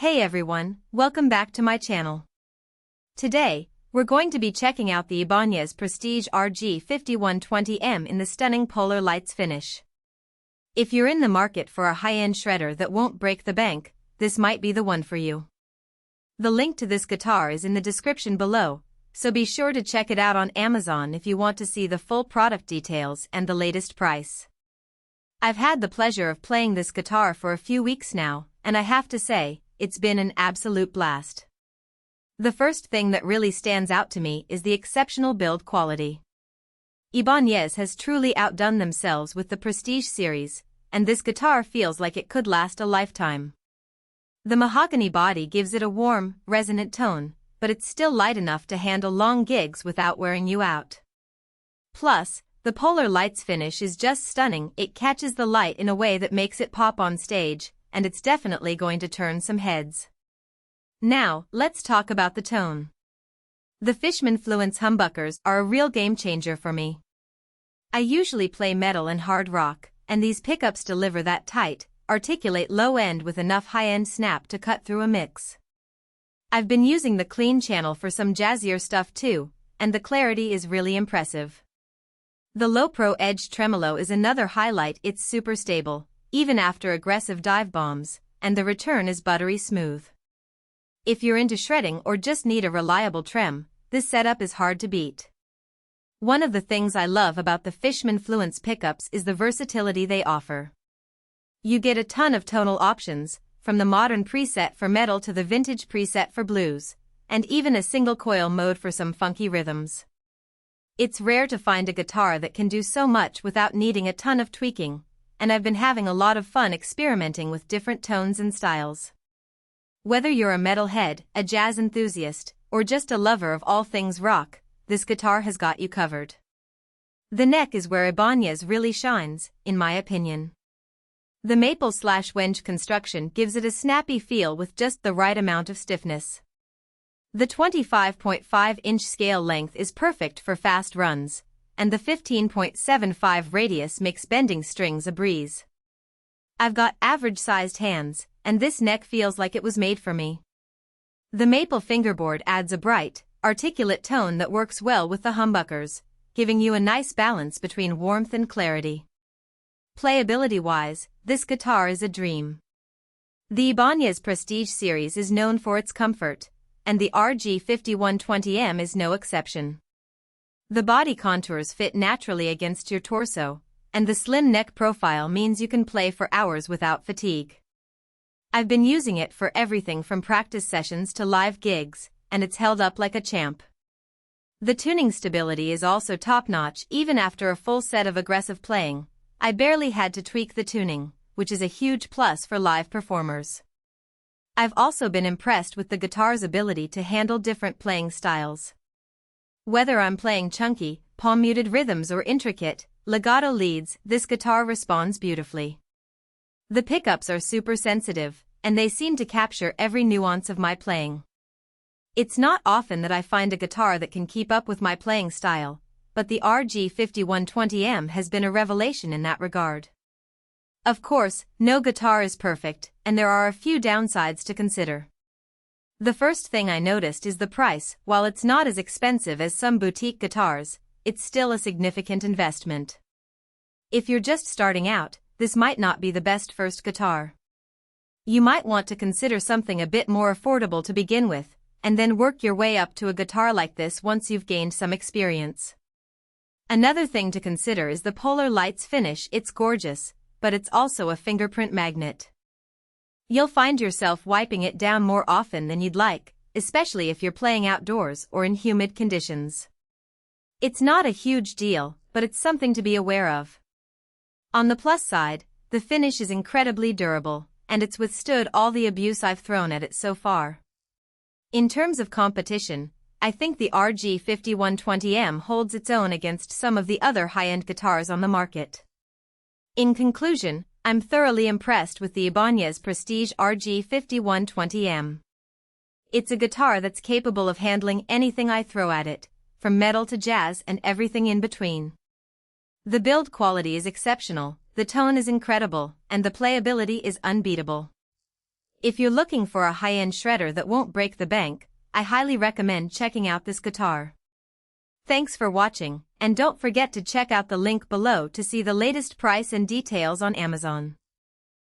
Hey everyone, welcome back to my channel. Today, we're going to be checking out the Ibanez Prestige RG5120M in the stunning Polar Lights finish. If you're in the market for a high-end shredder that won't break the bank, this might be the one for you. The link to this guitar is in the description below, so be sure to check it out on Amazon if you want to see the full product details and the latest price. I've had the pleasure of playing this guitar for a few weeks now, and I have to say, it's been an absolute blast. The first thing that really stands out to me is the exceptional build quality. Ibanez has truly outdone themselves with the Prestige series, and this guitar feels like it could last a lifetime. The mahogany body gives it a warm, resonant tone, but it's still light enough to handle long gigs without wearing you out. Plus, the Polar Lights finish is just stunning. It catches the light in a way that makes it pop on stage, and it's definitely going to turn some heads. Now, let's talk about the tone. The Fishman Fluence humbuckers are a real game changer for me. I usually play metal and hard rock, and these pickups deliver that tight, articulate low end with enough high-end snap to cut through a mix. I've been using the clean channel for some jazzier stuff too, and the clarity is really impressive. The Lo-Pro Edge Tremolo is another highlight. It's super stable, even after aggressive dive bombs, and the return is buttery smooth. If you're into shredding or just need a reliable trem, this setup is hard to beat. One of the things I love about the Fishman Fluence pickups is the versatility they offer. You get a ton of tonal options, from the modern preset for metal to the vintage preset for blues, and even a single coil mode for some funky rhythms. It's rare to find a guitar that can do so much without needing a ton of tweaking, and I've been having a lot of fun experimenting with different tones and styles. Whether you're a metalhead, a jazz enthusiast, or just a lover of all things rock, this guitar has got you covered. The neck is where Ibanez really shines, in my opinion. The maple/wenge construction gives it a snappy feel with just the right amount of stiffness. The 25.5-inch scale length is perfect for fast runs, and the 15.75 radius makes bending strings a breeze. I've got average-sized hands, and this neck feels like it was made for me. The maple fingerboard adds a bright, articulate tone that works well with the humbuckers, giving you a nice balance between warmth and clarity. Playability-wise, this guitar is a dream. The Ibanez Prestige series is known for its comfort, and the RG5120M is no exception. The body contours fit naturally against your torso, and the slim neck profile means you can play for hours without fatigue. I've been using it for everything from practice sessions to live gigs, and it's held up like a champ. The tuning stability is also top-notch. Even after a full set of aggressive playing, I barely had to tweak the tuning, which is a huge plus for live performers. I've also been impressed with the guitar's ability to handle different playing styles. Whether I'm playing chunky, palm-muted rhythms or intricate, legato leads, this guitar responds beautifully. The pickups are super sensitive, and they seem to capture every nuance of my playing. It's not often that I find a guitar that can keep up with my playing style, but the RG5120M has been a revelation in that regard. Of course, no guitar is perfect, and there are a few downsides to consider. The first thing I noticed is the price. While it's not as expensive as some boutique guitars, it's still a significant investment. If you're just starting out, this might not be the best first guitar. You might want to consider something a bit more affordable to begin with, and then work your way up to a guitar like this once you've gained some experience. Another thing to consider is the Polar Lights finish. It's gorgeous, but it's also a fingerprint magnet. You'll find yourself wiping it down more often than you'd like, especially if you're playing outdoors or in humid conditions. It's not a huge deal, but it's something to be aware of. On the plus side, the finish is incredibly durable, and it's withstood all the abuse I've thrown at it so far. In terms of competition, I think the RG5120M holds its own against some of the other high-end guitars on the market. In conclusion, I'm thoroughly impressed with the Ibanez Prestige RG5120M. It's a guitar that's capable of handling anything I throw at it, from metal to jazz and everything in between. The build quality is exceptional, the tone is incredible, and the playability is unbeatable. If you're looking for a high-end shredder that won't break the bank, I highly recommend checking out this guitar. Thanks for watching, and don't forget to check out the link below to see the latest price and details on Amazon.